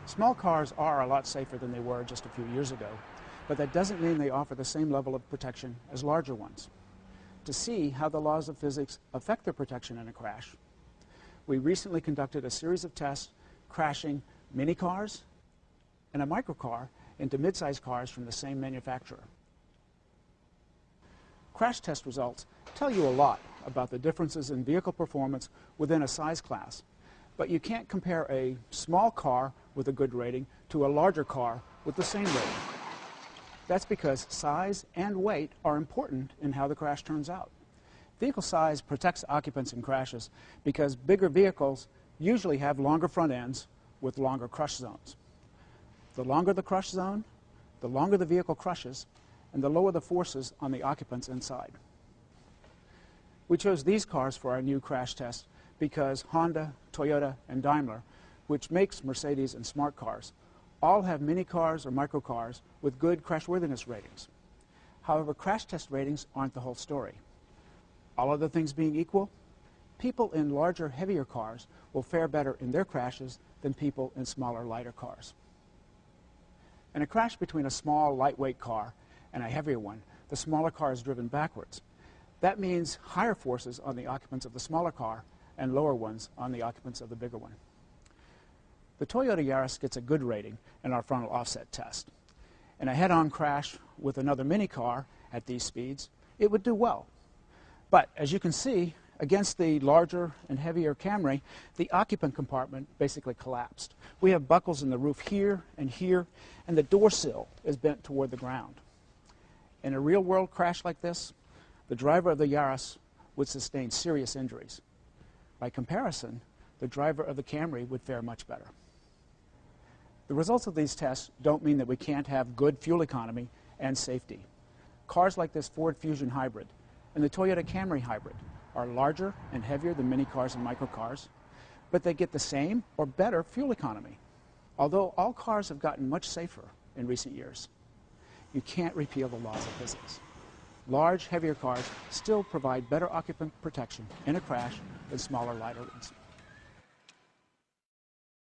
Small cars are a lot safer than they were just a few years ago, but that doesn't mean they offer the same level of protection as larger ones. To see how the laws of physics affect their protection in a crash, we recently conducted a series of tests crashing minicars and a microcar into mid-sized cars from the same manufacturer. Crash test results tell you a lot about the differences in vehicle performance within a size class, but you can't compare a small car with a good rating to a larger car with the same rating. That's because size and weight are important in how the crash turns out. Vehicle size protects occupants in crashes because bigger vehicles usually have longer front ends with longer crush zones. The longer the crush zone, the longer the vehicle crushes, and the lower the forces on the occupants inside. We chose these cars for our new crash test because Honda, Toyota, and Daimler, which makes Mercedes and smart cars, all have minicars or microcars with good crashworthiness ratings. However, crash test ratings aren't the whole story. All other things being equal, people in larger, heavier cars will fare better in their crashes than people in smaller, lighter cars. In a crash between a small, lightweight car and a heavier one, the smaller car is driven backwards. That means higher forces on the occupants of the smaller car and lower ones on the occupants of the bigger one. The Toyota Yaris gets a good rating in our frontal offset test. In a head-on crash with another minicar at these speeds, it would do well. But as you can see, against the larger and heavier Camry, the occupant compartment basically collapsed. We have buckles in the roof here, and the door sill is bent toward the ground. In a real-world crash like this, the driver of the Yaris would sustain serious injuries. By comparison, the driver of the Camry would fare much better. The results of these tests don't mean that we can't have good fuel economy and safety. Cars like this Ford Fusion Hybrid and the Toyota Camry Hybrid are larger and heavier than minicars and microcars, but they get the same or better fuel economy. Although all cars have gotten much safer in recent years, you can't repeal the laws of physics. Large, heavier cars still provide better occupant protection in a crash than smaller, lighter ones.